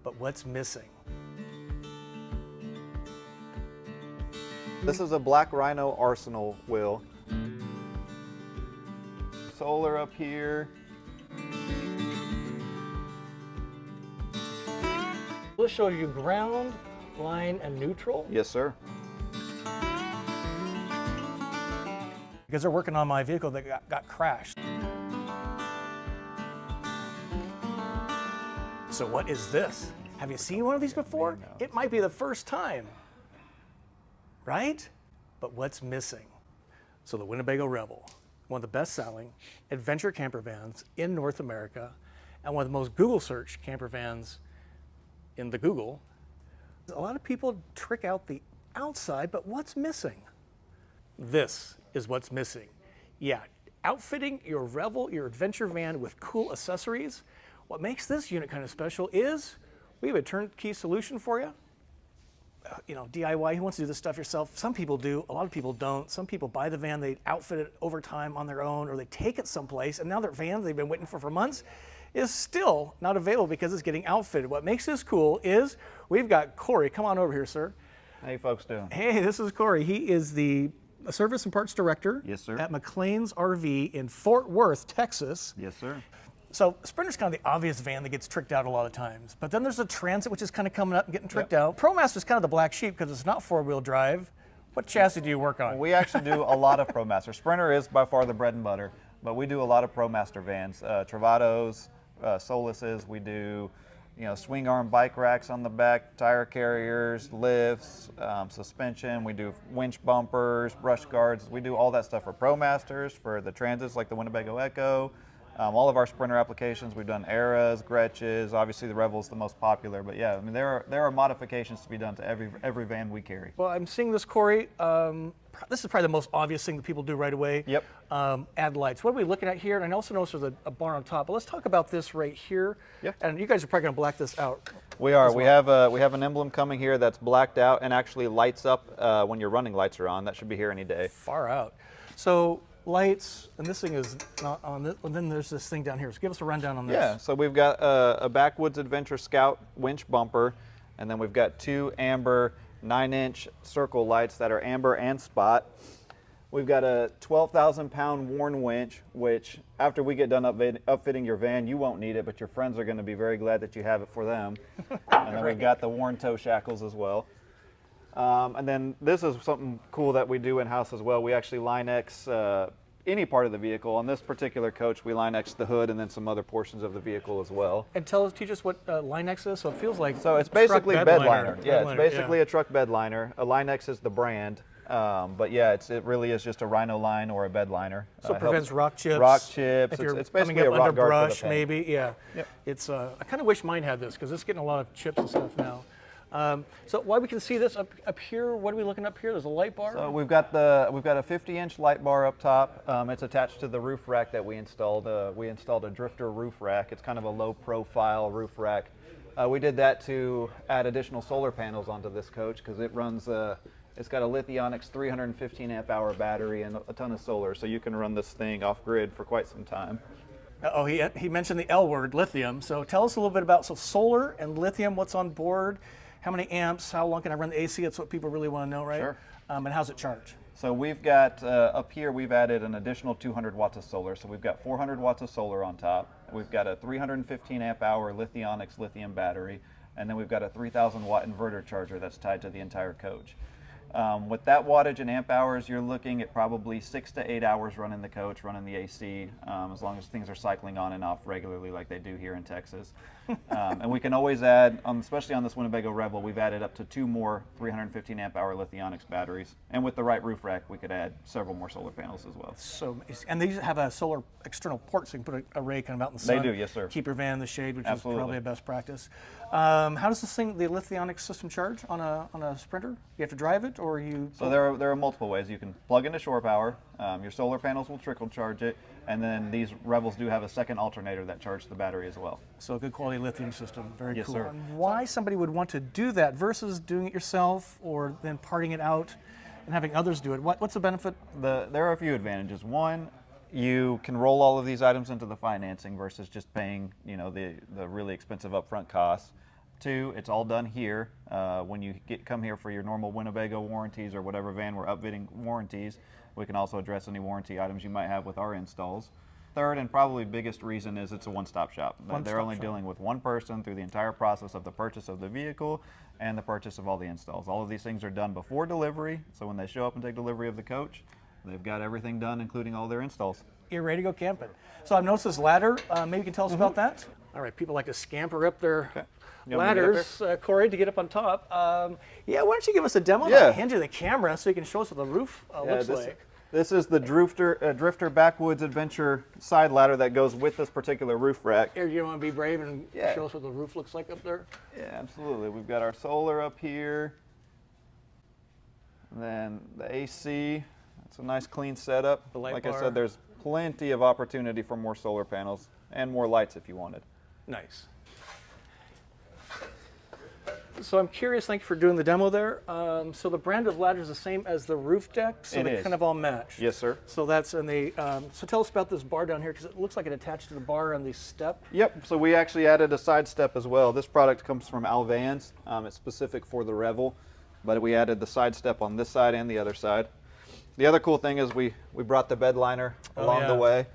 but what's missing? This is a Black Rhino Arsenal wheel. Solar up here. This shows you ground, line, and neutral. Yes, sir. Because they're working on my vehicle that got crashed. So what is this? Have you seen one of these before? It might be the first time, right? But what's missing? So the Winnebago Rebel, one of the best-selling adventure camper vans in North America, and one of the most Google search camper vans in the Google. A lot of people trick out the outside, but what's missing? This is what's missing. Yeah, outfitting your Rebel, your adventure van with cool accessories. What makes this unit kind of special is we have a turnkey solution for you. DIY, who wants to do this stuff yourself? Some people do, a lot of people don't. Some people buy the van, they outfit it over time on their own, or they take it someplace, and now their van they've been waiting for months is still not available because it's getting outfitted. What makes this cool is we've got Corey. Come on over here, sir. How you folks doing? Hey, this is Corey. He is the Service and Parts Director Yes, sir. at McCLAIN'S RV in Fort Worth, Texas. Yes, sir. So Sprinter's kind of the obvious van that gets tricked out a lot of times. But then there's a Transit, which is kind of coming up and getting tricked out. Promaster's kind of the black sheep because it's not four-wheel drive. What chassis do you work on? We actually do a lot of Promaster. Sprinter is by far the bread and butter, but we do a lot of Promaster vans. Travados, Soluses, we do swing arm bike racks on the back, tire carriers, lifts, suspension. We do winch bumpers, brush guards. We do all that stuff for ProMasters, for the Transits like the Winnebago Echo. All of our Sprinter applications, we've done Eras, Gretches. Obviously, the Rebel's the most popular, but yeah, I mean there are modifications to be done to every van we carry. Well, I'm seeing this, Corey. This is probably the most obvious thing that people do right away. Yep. Add lights. What are we looking at here? And I also notice there's a bar on top. But let's talk about this right here. Yep. And you guys are probably going to black this out. We are. We have an emblem coming here that's blacked out and actually lights up when your running lights are on. That should be here any day. Far out. So lights, and this thing is not on this, and then there's this thing down here. So give us a rundown on this. Yeah, so we've got a Backwoods Adventure Scout winch bumper, and then we've got two amber 9-inch circle lights that are amber and spot. We've got a 12,000-pound Warn winch, which after we get done upfitting your van, you won't need it, but your friends are going to be very glad that you have it for them. And then we've got the Warn tow shackles as well. And then this is something cool that we do in-house as well. We actually Line-X any part of the vehicle. On this particular coach, we Line-X the hood and then some other portions of the vehicle as well. And teach us what Line-X is. So it feels like it's basically bed liner. Yeah, it's basically yeah. a truck bed liner. A Line-X is the brand. But yeah, it really is just a Rhino line or a bed liner. So it prevents rock chips. Rock chips. If you're it's basically coming up a rock under guard brush, for the paint. maybe. Yeah. Yep. It's. I kind of wish mine had this because it's getting a lot of chips and stuff now. So while we can see this up here, what are we looking up here? There's a light bar. So we've got a 50-inch light bar up top. It's attached to the roof rack that we installed. We installed a Drifter roof rack. It's kind of a low-profile roof rack. We did that to add additional solar panels onto this coach because it runs. It's got a Lithium 315 amp hour battery and a ton of solar, so you can run this thing off grid for quite some time. Oh, he mentioned the L word, lithium. So tell us a little bit about solar and lithium. What's on board? How many amps? How long can I run the AC? That's what people really want to know, right? Sure. And how's it charge? So we've got, up here, we've added an additional 200 watts of solar. So we've got 400 watts of solar on top. We've got a 315 amp hour lithium battery. And then we've got a 3,000 watt inverter charger that's tied to the entire coach. With that wattage and amp hours, you're looking at probably 6 to 8 hours running the coach, running the AC, as long as things are cycling on and off regularly like they do here in Texas. And we can always add, especially on this Winnebago Rebel, we've added up to 2 more 315 amp hour Lithium batteries. And with the right roof rack, we could add several more solar panels as well. So, and these have a solar external port, so you can put an array kind of out in the sun. They do, yes, sir. Keep your van in the shade, which Absolutely. is probably a best practice. How does this thing, the Lithium system, charge on a Sprinter? You have to drive it, or you? So there are multiple ways. You can plug into shore power. Your solar panels will trickle charge it, and then these Rebels do have a second alternator that charges the battery as well. So a good quality lithium system, very Yes, cool. sir. And why somebody would want to do that versus doing it yourself or then parting it out and having others do it? What's the benefit? There are a few advantages. One, you can roll all of these items into the financing versus just paying the really expensive upfront costs. Two, it's all done here. When you come here for your normal Winnebago warranties or whatever van we're upfitting warranties, we can also address any warranty items you might have with our installs. Third and probably biggest reason is it's a one-stop shop. They're only dealing with one person through the entire process of the purchase of the vehicle and the purchase of all the installs. All of these things are done before delivery, so when they show up and take delivery of the coach, they've got everything done, including all their installs. You're ready to go camping. So I've noticed this ladder. Maybe you can tell us about that? All right, people like to scamper up their ladders, Corey, to get up on top. Yeah, why don't you give us a demo? Yeah. Hand you the camera so you can show us what the roof looks like. This is the Drifter Backwoods Adventure side ladder that goes with this particular roof rack. Here, you want to be brave and show us what the roof looks like up there? Yeah, absolutely. We've got our solar up here. And then the AC. It's a nice clean setup. Like I said, there's plenty of opportunity for more solar panels and more lights if you wanted. Nice. So I'm curious, thank you for doing the demo there. So the brand of ladder is the same as the roof deck, so they kind of all match. Yes, sir. So that's in the, so tell us about this bar down here, because it looks like it attached to the bar on the step. Yep, so we actually added a side step as well. This product comes from Vans. It's specific for the Revel, but we added the side step on this side and the other side. The other cool thing is we brought the bed liner along the way.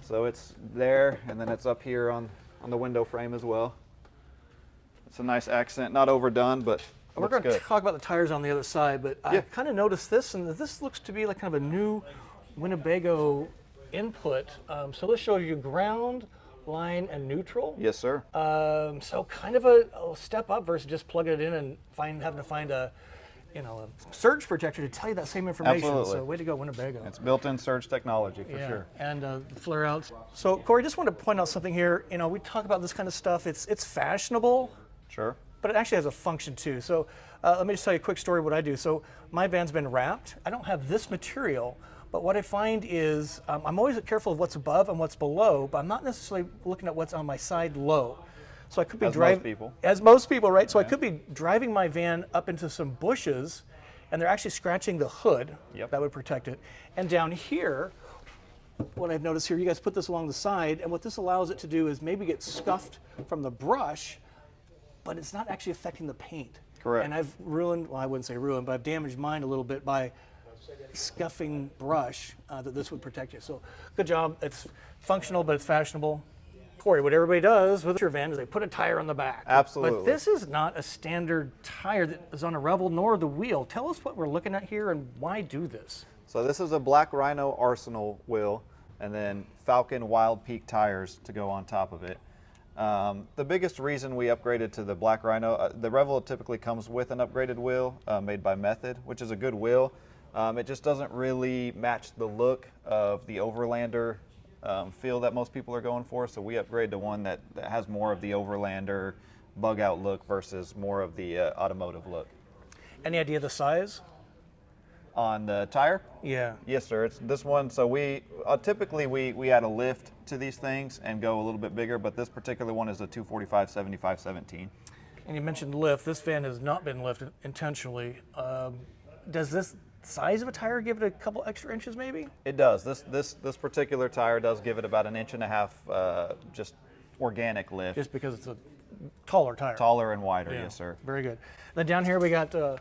So it's there, and then it's up here on the window frame as well. It's a nice accent, not overdone, but we're going to talk about the tires on the other side, but I kind of noticed this, and this looks to be like kind of a new Winnebago input. So this shows you ground, line, and neutral. Yes, sir. So kind of a step up versus just plugging it in and having to find a surge protector to tell you that same information. Absolutely. So way to go, Winnebago. It's built-in surge technology for sure. And the flare outs. So Corey, just want to point out something here. We talk about this kind of stuff. It's fashionable. Sure. But it actually has a function too. So let me just tell you a quick story of what I do. So my van's been wrapped. I don't have this material, but what I find is I'm always careful of what's above and what's below, but I'm not necessarily looking at what's on my side low. So I could be driving, as most people, right? So I could be driving my van up into some bushes, and they're actually scratching the hood. That would protect it. And down here, what I've noticed here, you guys put this along the side, and what this allows it to do is maybe get scuffed from the brush, but it's not actually affecting the paint. Correct. And I've ruined, well, I wouldn't say ruined, but I've damaged mine a little bit by scuffing brush that this would protect you. So good job. It's functional, but it's fashionable. Corey, what everybody does with your van is they put a tire on the back. Absolutely. But this is not a standard tire that is on a Revel nor the wheel. Tell us what we're looking at here and why do this? So this is a Black Rhino Arsenal wheel and then Falcon Wild Peak tires to go on top of it. The biggest reason we upgraded to the Black Rhino, the Revel typically comes with an upgraded wheel made by Method, which is a good wheel. It just doesn't really match the look of the Overlander feel that most people are going for, so we upgrade to one that has more of the Overlander bug out look versus more of the automotive look. Any idea of the size? On the tire? Yeah. Yes, sir. It's this one. So we typically we add a lift to these things and go a little bit bigger, but this particular one is a 245/75/17. And you mentioned lift. This van has not been lifted intentionally. Does this size of a tire give it a couple extra inches maybe? It does. This particular tire does give it about 1.5 inches just organic lift. Just because it's a taller tire. Taller and wider, yes, sir. Very good. Then down here we got the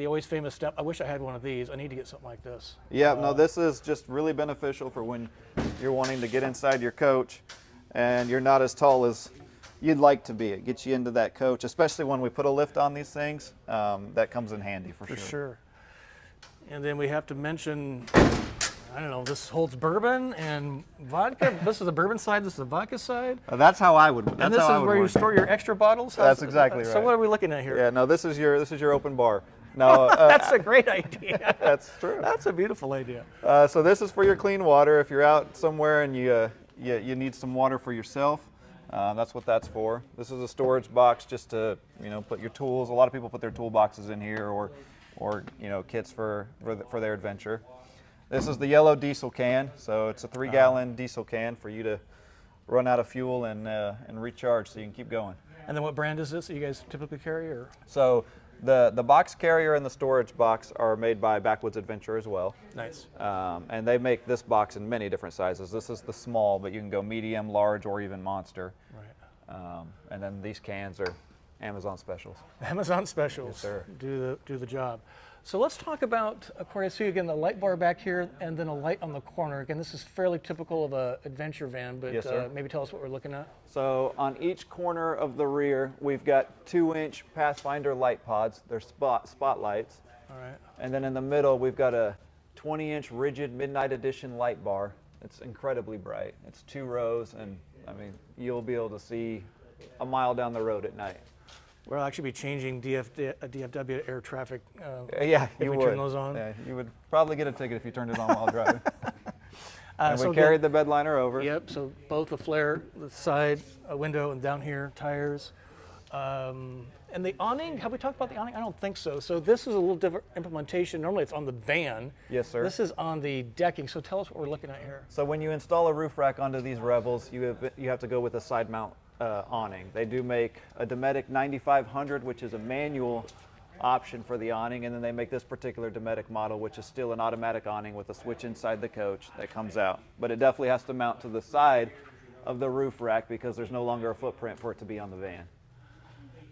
always famous step. I wish I had one of these. I need to get something like this. Yeah, no, this is just really beneficial for when you're wanting to get inside your coach and you're not as tall as you'd like to be. It gets you into that coach, especially when we put a lift on these things. That comes in handy for sure. For sure. And then we have to mention, I don't know, this holds bourbon and vodka. This is the bourbon side, this is the vodka side. That's how I would. And this is where you store your extra bottles? That's exactly right. So what are we looking at here? Yeah, no, this is your open bar. No, that's a great idea. That's true. That's a beautiful idea. So this is for your clean water. If you're out somewhere and you need some water for yourself, that's what that's for. This is a storage box just to put your tools. A lot of people put their toolboxes in here or kits for their adventure. This is the yellow diesel can. So it's a 3-gallon diesel can for you to run out of fuel and recharge so you can keep going. And then what brand is this that you guys typically carry? Or? So the box carrier and the storage box are made by Backwoods Adventure as well. Nice. And they make this box in many different sizes. This is the small, but you can go medium, large, or even monster. Right. And then these cans are Amazon specials. Amazon specials. Yes, sir. Do the job. So let's talk about, Corey, I see again the light bar back here and then a light on the corner. Again, this is fairly typical of a adventure van, but Yes, sir. maybe tell us what we're looking at. So on each corner of the rear, we've got 2-inch Pathfinder light pods. They're spotlights. All right. And then in the middle, we've got a 20-inch rigid Midnight Edition light bar. It's incredibly bright. It's 2 rows, and I mean, you'll be able to see a mile down the road at night. We'll actually be changing DFW to air traffic. Yeah, if you we would. turn those on. Yeah, you would probably get a ticket if you turned it on while driving. And so we carried the bed liner over. Yep, so both the flare, the side window, and down here, tires. And the awning, have we talked about the awning? I don't think so. So this is a little different implementation. Normally it's on the van. Yes, sir. This is on the decking. So tell us what we're looking at here. So when you install a roof rack onto these Rebels, you have to go with a side mount awning. They do make a Dometic 9500, which is a manual option for the awning, and then they make this particular Dometic model, which is still an automatic awning with a switch inside the coach that comes out. But it definitely has to mount to the side of the roof rack because there's no longer a footprint for it to be on the van.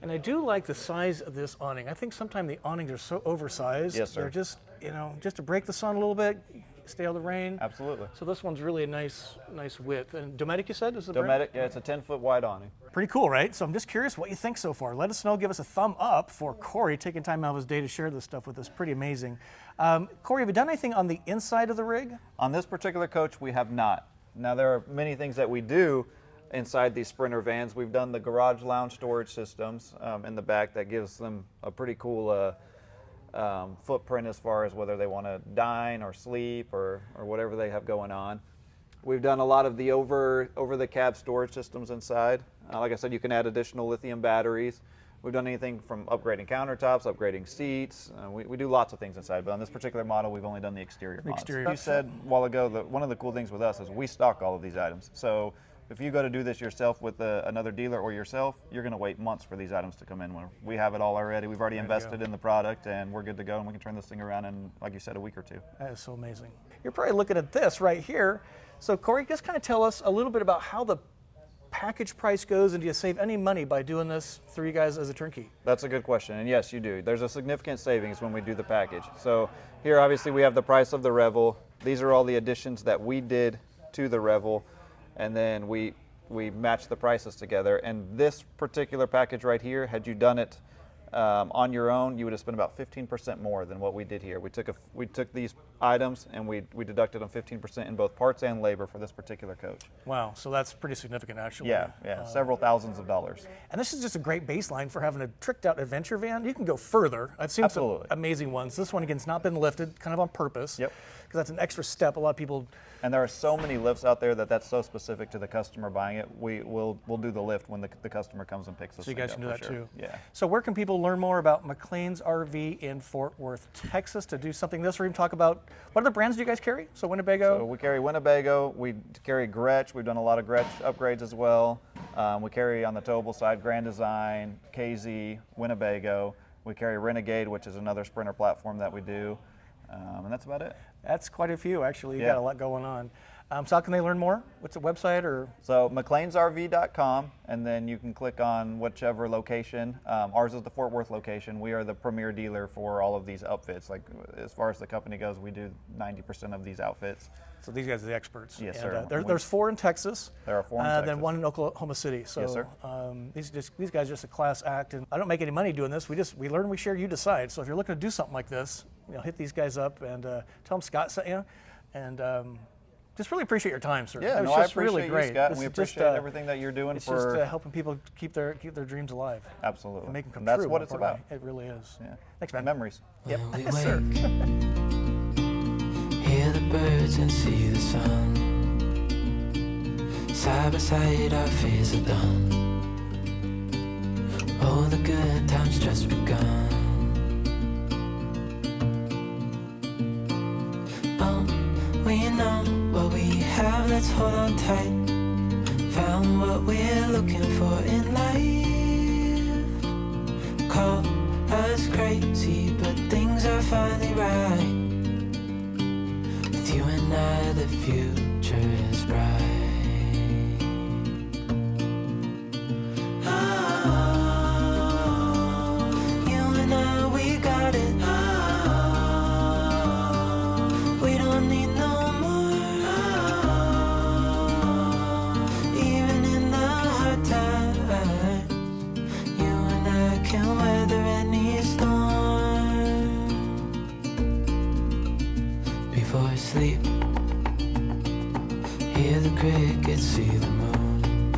And I do like the size of this awning. I think sometimes the awnings are so oversized. Yes, sir. They're just, just to break the sun a little bit, stay out of the rain. Absolutely. So this one's really a nice width. And Dometic, you said, is the Dometic, brand? yeah, it's a 10-foot wide awning. Pretty cool, right? So I'm just curious what you think so far. Let us know. Give us a thumb up for Corey taking time out of his day to share this stuff with us. Pretty amazing. Corey, have you done anything on the inside of the rig? On this particular coach, we have not. Now, there are many things that we do inside these Sprinter vans. We've done the garage lounge storage systems in the back that gives them a pretty cool footprint as far as whether they want to dine or sleep or whatever they have going on. We've done a lot of the over the cab storage systems inside. Like I said, you can add additional lithium batteries. We've done anything from upgrading countertops, upgrading seats. We do lots of things inside, but on this particular model, we've only done the exterior mods. Exterior. You said a while ago that one of the cool things with us is we stock all of these items. So if you go to do this yourself with another dealer or yourself, you're going to wait months for these items to come in. When we have it all already. We've already invested in the product, and we're good to go, and we can turn this thing around in, like you said, a week or two. That is so amazing. You're probably looking at this right here. So Corey, just kind of tell us a little bit about how the package price goes, and do you save any money by doing this through you guys as a turnkey? That's a good question, and yes, you do. There's a significant savings when we do the package. So here, obviously, we have the price of the Revel. These are all the additions that we did to the Revel, and then we match the prices together. And this particular package right here, had you done it on your own, you would have spent about 15% more than what we did here. We took these items and we deducted them 15% in both parts and labor for this particular coach. Wow, so that's pretty significant actually. Yeah, several thousands of dollars. And this is just a great baseline for having a tricked out adventure van. You can go further. I've seen Absolutely. some amazing ones. This one again's not been lifted, kind of on purpose. Yep. Because that's an extra step. A lot of people. And there are so many lifts out there that's so specific to the customer buying it. We'll do the lift when the customer comes and picks us. So you guys can do that too. Yeah. So where can people learn more about McCLAIN'S RV in Fort Worth, Texas, to do something this, or even talk about what other brands do you guys carry? So Winnebago. So we carry Winnebago. We carry Gretsch. We've done a lot of Gretsch upgrades as well. We carry on the towable side Grand Design, KZ, Winnebago. We carry Renegade, which is another Sprinter platform that we do. And that's about it. That's quite a few, actually. You Yeah. got a lot going on. So how can they learn more? What's the website or? So McCLAIN'sRV.com, and then you can click on whichever location. Ours is the Fort Worth location. We are the premier dealer for all of these outfits. Like as far as the company goes, we do 90% of these outfits. So these guys are the experts. Yes, And, sir. there's 4 in Texas. There are 4 in Texas. Then 1 in Oklahoma City. So Yes, sir. These guys are just a class act, and I don't make any money doing this. We learn, we share, you decide. So if you're looking to do something like this, hit these guys up and tell them Scott sent you, and just really appreciate your time, sir. Yeah, that was I just appreciate really you, great. Scott. This We is appreciate just, everything that you're doing it's for just helping people keep their dreams alive. Absolutely. And make them come And that's true. what it's about. It really is. Yeah. Thanks, man. Memories. Yep. When we Yes, sir. wake, hear the birds and see the sun. Side by side our fears are done. Oh, the good times just begun. We know what we have, let's hold on tight. Found what we're looking for in life. Call us crazy, but things are finally right. With you and I, the future is bright. Oh, could see the moon,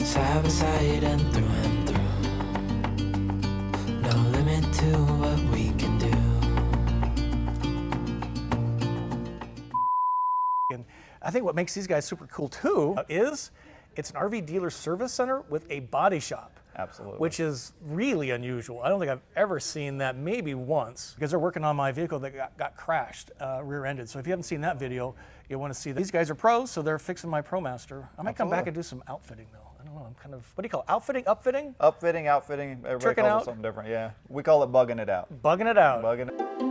side by side and through. No limit to what we can do. And I think what makes these guys super cool too is it's an RV dealer service center with a body shop. Absolutely. Which is really unusual. I don't think I've ever seen that, maybe once, because they're working on my vehicle that got crashed, rear-ended. So if you haven't seen that video, you'll want to see that. These guys are pros, so they're fixing my Promaster. I might come back and do some outfitting though. I don't know, I'm kind of, what do you call it, outfitting, upfitting? Upfitting, outfitting, everybody Tricking calls out? it something different, yeah. We call it bugging it out. Bugging it out. Bugging it.